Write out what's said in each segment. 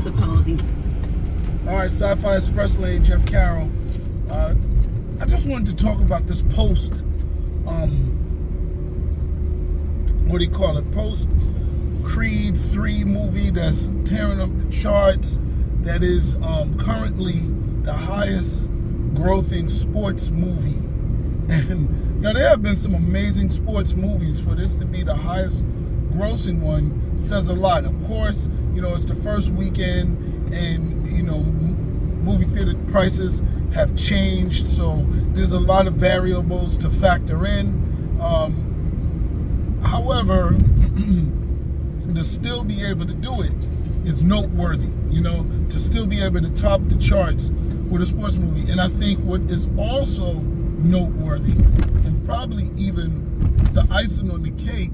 is opposing. All right, Sci-Fi Express Lane, Jeff Carroll. I just wanted to talk about this post. What do you call it? Post Creed 3 movie that's tearing up the charts. That is currently the highest grossing sports movie. And there have been some amazing sports movies. For this to be the highest grossing one says a lot. Of course, it's the first weekend, and movie theater prices have changed, so there's a lot of variables to factor in. However, to still be able to do it is noteworthy, to still be able to top the charts with a sports movie. And I think what is also noteworthy, and probably even the icing on the cake,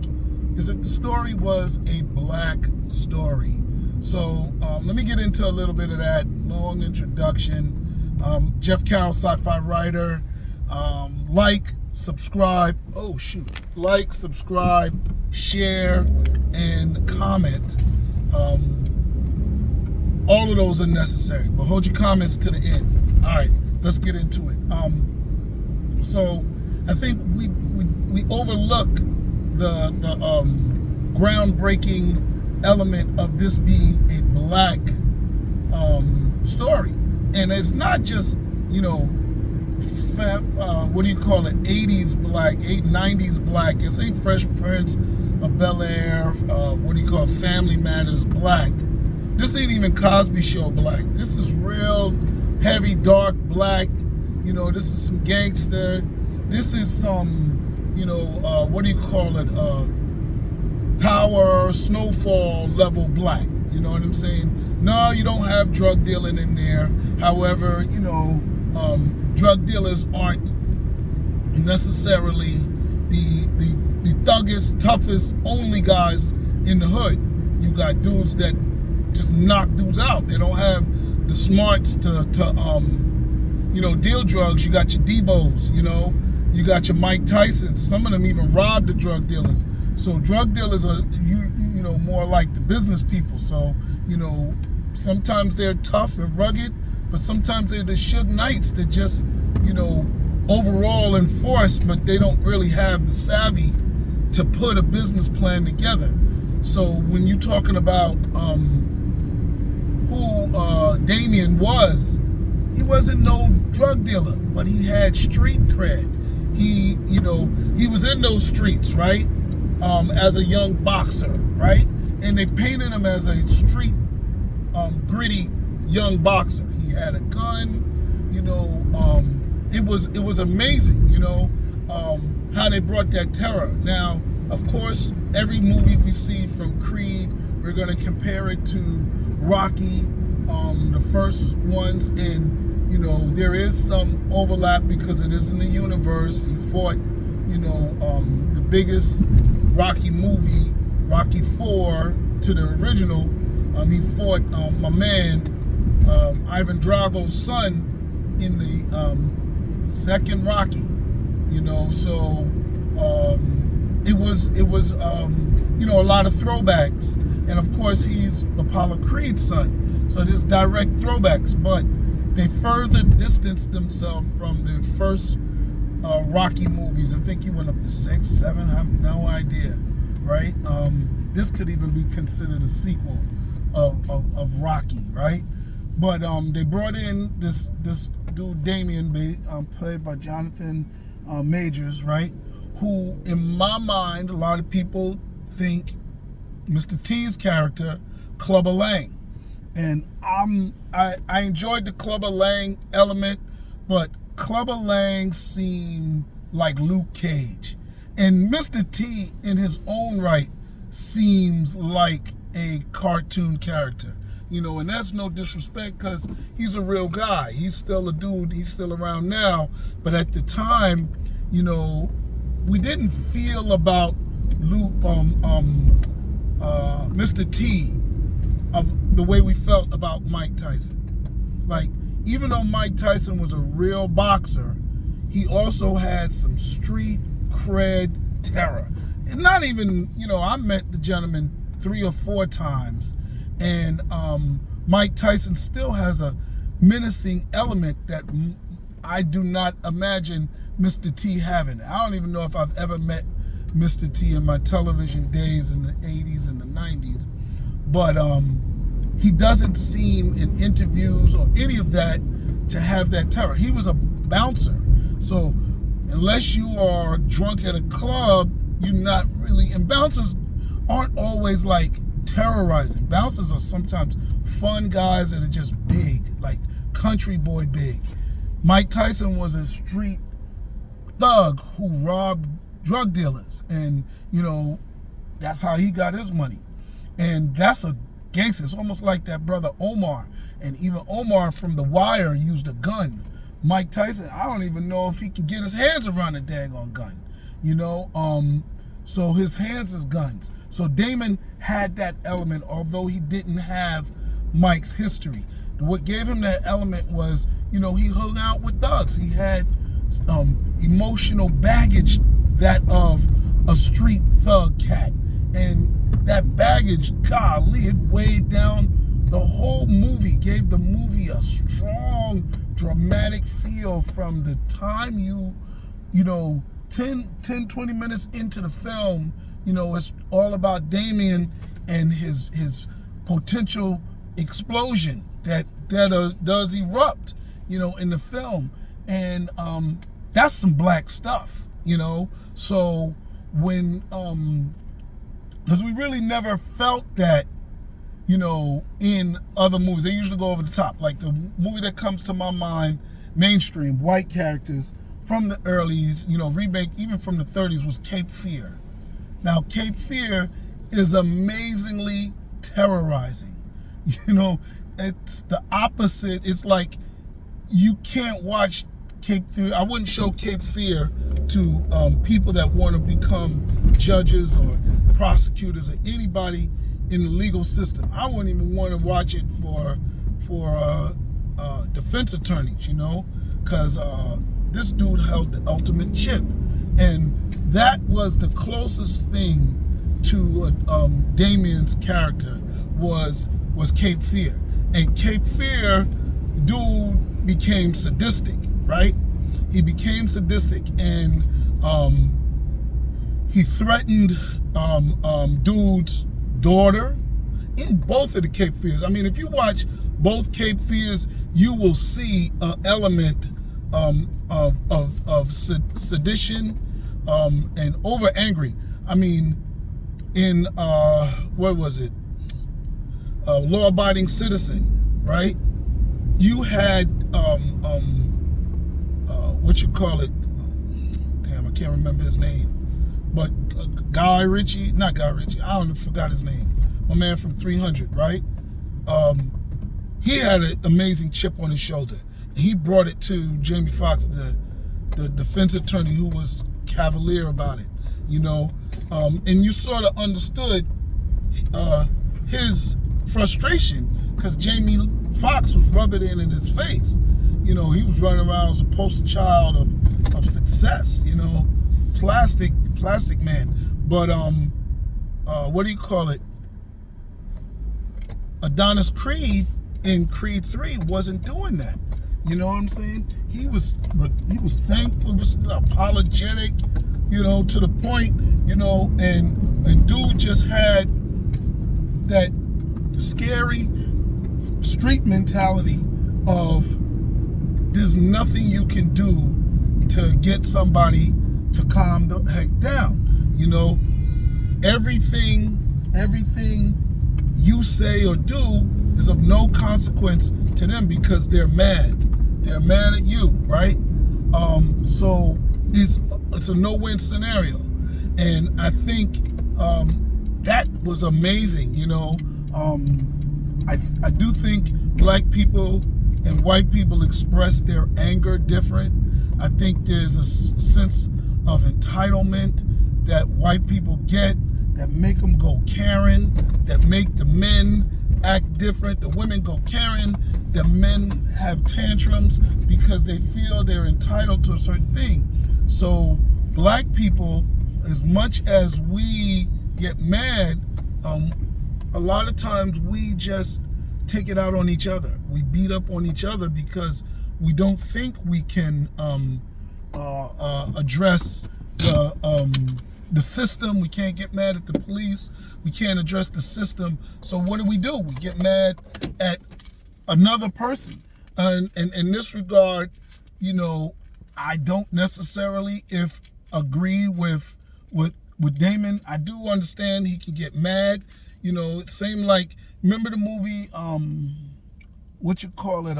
is that the story was a black story. So let me get into a little bit of that long introduction. Jeff Carroll, sci-fi writer. Like, subscribe, share, and comment. All of those are necessary, but hold your comments to the end. All right, let's get into it. So I think we overlook the groundbreaking element of this being a black story. And it's not just, what do you call it, 80s black, 90s black. It's ain't Fresh Prince of Bel-Air, Family Matters black. This ain't even Cosby Show black. This is real heavy, dark black. This is some gangster. This is some, Power, Snowfall level black. You know what I'm saying? No, you don't have drug dealing in there. However, drug dealers aren't necessarily the thuggest, toughest, only guys in the hood. You got dudes that just knock dudes out. They don't have the smarts to deal drugs. You got your Debos, you got your Mike Tysons. Some of them even rob the drug dealers. So drug dealers are more like the business people. So sometimes they're tough and rugged, but sometimes they're the Suge Knights that just overall enforce, but they don't really have the savvy to put a business plan together. So when you're talking about who Damien was, he wasn't no drug dealer, but he had street cred. He was in those streets, right? As a young boxer, right? And they painted him as a street, gritty young boxer. He had a gun, it was amazing, how they brought that terror. Now, of course, every movie we see from Creed, we're gonna compare it to Rocky, the first ones, and there is some overlap because it is in the universe. He fought, the biggest Rocky movie, Rocky 4 to the original. He fought my man Ivan Drago's son in the second Rocky. So it was a lot of throwbacks, and of course he's Apollo Creed's son. So there's direct throwbacks, but they further distanced themselves from the first Rocky movies. I think he went up to 6, 7, I have no idea, right? This could even be considered a sequel of Rocky, right? But they brought in this dude Damien, played by Jonathan Majors, right? Who, in my mind, a lot of people think Mr. T's character, Clubber Lang. And I enjoyed the Clubber Lang element, but Clubber Lang seemed like Luke Cage. And Mr. T, in his own right, seems like a cartoon character. And that's no disrespect because he's a real guy. He's still a dude. He's still around now. But at the time, we didn't feel about Luke, Mr. T, the way we felt about Mike Tyson. Like, even though Mike Tyson was a real boxer, he also had some street cred terror. And not even, I met the gentleman 3 or 4 times, and Mike Tyson still has a menacing element that I do not imagine Mr. T having. I don't even know if I've ever met Mr. T in my television days in the 80s and the 90s. But he doesn't seem in interviews or any of that to have that terror. He was a bouncer. So unless you are drunk at a club, you're not really, and bouncers aren't always like terrorizing. Bouncers are sometimes fun guys that are just big, like country boy big. Mike Tyson was a street thug who robbed drug dealers, and that's how he got his money. And that's a gangster. It's almost like that brother Omar, and even Omar from The Wire used a gun. Mike Tyson, I don't even know if he can get his hands around a daggone gun, so his hands is guns. So Damon had that element, although he didn't have Mike's history. What gave him that element was, he hung out with thugs. He had emotional baggage that of a street thug cat. And that baggage, golly, it weighed down the whole movie, gave the movie a strong, dramatic feel from the time 10, 20 minutes into the film. It's all about Damien and his potential explosion that does erupt, in the film. And that's some black stuff, So when, because we really never felt that, in other movies. They usually go over the top. Like the movie that comes to my mind, mainstream, white characters from the earlies, remake, even from the 30s, was Cape Fear. Now, Cape Fear is amazingly terrorizing. It's the opposite. It's like you can't watch Cape Fear. I wouldn't show Cape Fear to people that want to become judges or prosecutors or anybody in the legal system. I wouldn't even want to watch it for defense attorneys, because this dude held the ultimate chip. And that was the closest thing to Damien's character was Cape Fear. And Cape Fear, dude became sadistic, right? He became sadistic, and he threatened dude's daughter in both of the Cape Fears. I mean, if you watch both Cape Fears, you will see an element of sedition and over angry. I mean, in what was it? Law Abiding Citizen, right? You had what you call it? Damn, I can't remember his name. But Guy Ritchie, not Guy Ritchie. I forgot his name. My man from 300, right? He had an amazing chip on his shoulder. He brought it to Jamie Foxx, the defense attorney, who was cavalier about it, and you sort of understood his frustration, because Jamie Foxx was rubbing it in his face. He was running around as a poster child of success, plastic man. But what do you call it? Adonis Creed in Creed 3 wasn't doing that. You know what I'm saying? He was thankful, he was apologetic, to the point, and dude just had that scary street mentality of there's nothing you can do to get somebody to calm the heck down. Everything you say or do is of no consequence to them because they're mad. They're mad at you, right? So it's a no-win scenario. And I think that was amazing, I do think black people and white people express their anger different. I think there's a sense of entitlement that white people get that make them go Karen, that make the men act different. The women go Karen, the men have tantrums because they feel they're entitled to a certain thing. So black people, as much as we get mad, a lot of times we just take it out on each other. We beat up on each other because we don't think we can address the system. We can't get mad at the police. We can't address the system. So what do? We get mad at another person. And in this regard, you know, I don't necessarily agree with Damon. I do understand he can get mad. You know, it seemed like, remember the movie, what you call it,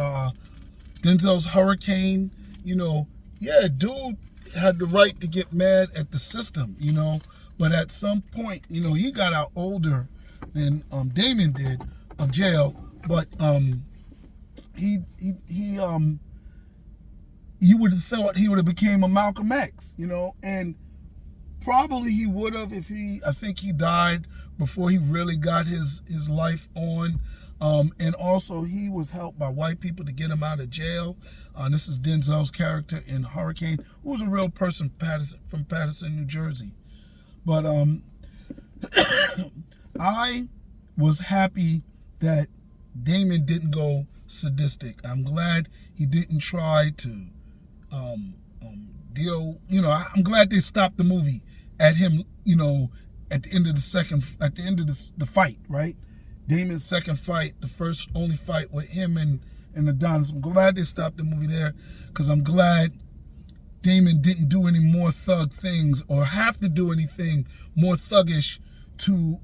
Denzel's Hurricane? You know, yeah, dude had the right to get mad at the system, you know, but at some point, you know, he got out older than Damon did of jail, but you would have thought he would have became a Malcolm X, you know, and probably he would have if I think he died before he really got his life on. And also he was helped by white people to get him out of jail. This is Denzel's character in Hurricane, who was a real person from Paterson, New Jersey. But I was happy that Damon didn't go sadistic. I'm glad he didn't try to deal, you know, I'm glad they stopped the movie at him, you know, at the end of the fight, right? Damon's second fight, the only fight with him and Adonis. I'm glad they stopped the movie there, because I'm glad Damon didn't do any more thug things or have to do anything more thuggish to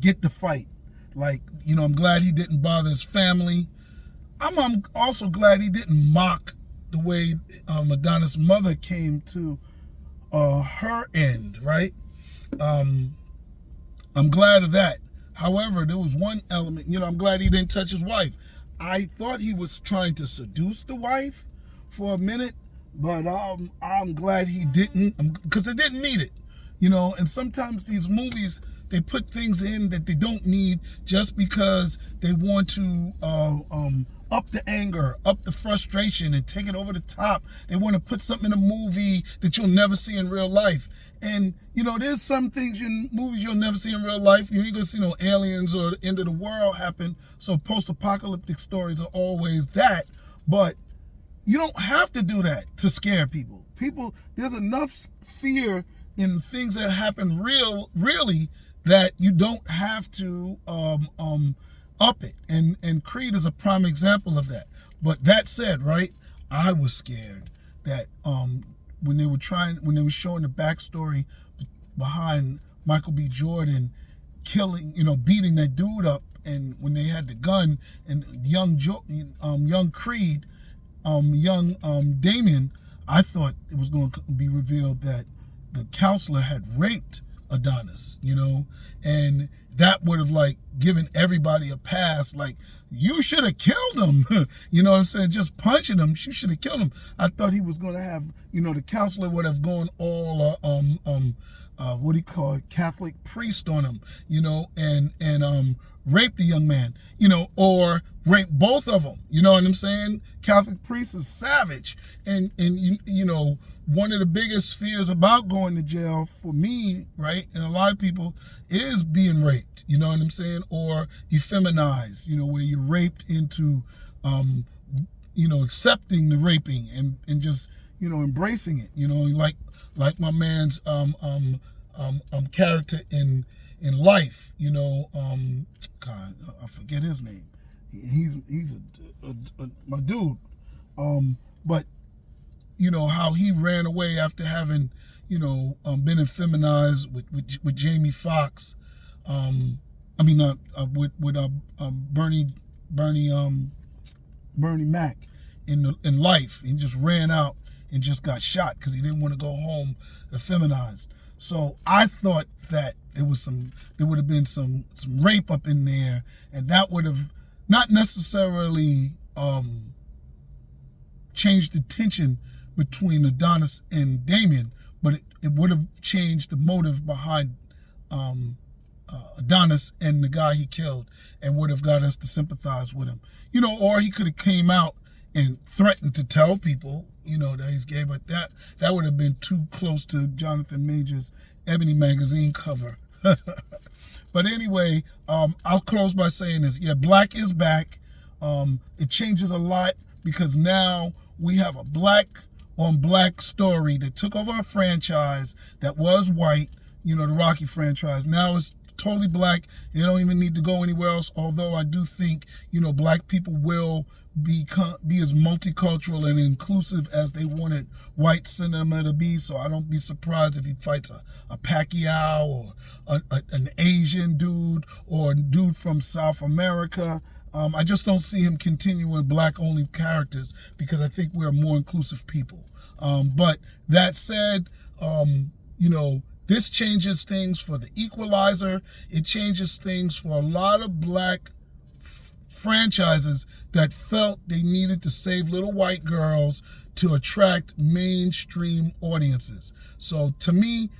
get the fight. Like, you know, I'm glad he didn't bother his family. I'm also glad he didn't mock the way Adonis' mother came to her end, right? I'm glad of that. However, there was one element, you know, I'm glad he didn't touch his wife. I thought he was trying to seduce the wife for a minute, but I'm glad he didn't, because they didn't need it, you know. And sometimes these movies, they put things in that they don't need just because they want to up the anger, up the frustration, and take it over the top. They want to put something in a movie that you'll never see in real life. And, you know, there's some things in movies you'll never see in real life. You ain't gonna see no aliens or the end of the world happen. So post-apocalyptic stories are always that. But you don't have to do that to scare people. There's enough fear in things that happen really, that you don't have to up it. And Creed is a prime example of that. But that said, right, I was scared that when they were showing the backstory behind Michael B. Jordan killing, you know, beating that dude up, and when they had the gun, and young Creed, young Damon, I thought it was going to be revealed that the counselor had raped Adonis, you know, and that would have like given everybody a pass. Like, you should have killed him. You know what I'm saying? Just punching him, you should have killed him. I thought he was going to have, you know, the counselor would have gone all what do you call it, Catholic priest on him, you know, and rape the young man, you know, or rape both of them. You know what I'm saying? Catholic priest is savage, and you know, one of the biggest fears about going to jail for me, right, and a lot of people, is being raped, you know what I'm saying, or effeminized, you know, where you're raped into, you know, accepting the raping and just, you know, embracing it, you know, like my man's character in Life, you know, God, I forget his name. He's my dude, but you know how he ran away after having, you know, been effeminized with Jamie Foxx. With Bernie Mac in Life. He just ran out and just got shot because he didn't want to go home effeminized. So I thought that there would have been some rape up in there, and that would have not necessarily changed the tension between Adonis and Damien, but it would have changed the motive behind Adonis and the guy he killed, and would have got us to sympathize with him. You know, or he could have came out and threatened to tell people, you know, that he's gay, but that would have been too close to Jonathan Major's Ebony magazine cover. But anyway, I'll close by saying this. Yeah, black is back. It changes a lot because now we have a black on black story that took over a franchise that was white, the Rocky franchise. Now it's totally black. They don't even need to go anywhere else, although I do think, black people will be as multicultural and inclusive as they wanted white cinema to be. So I don't be surprised if he fights a Pacquiao or an Asian dude or a dude from South America. I just don't see him continuing black-only characters because I think we're more inclusive people. But that said, this changes things for The Equalizer. It changes things for a lot of black franchises that felt they needed to save little white girls to attract mainstream audiences. So to me,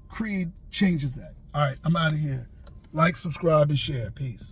Creed changes that. All right, I'm out of here. Like, subscribe, and share. Peace.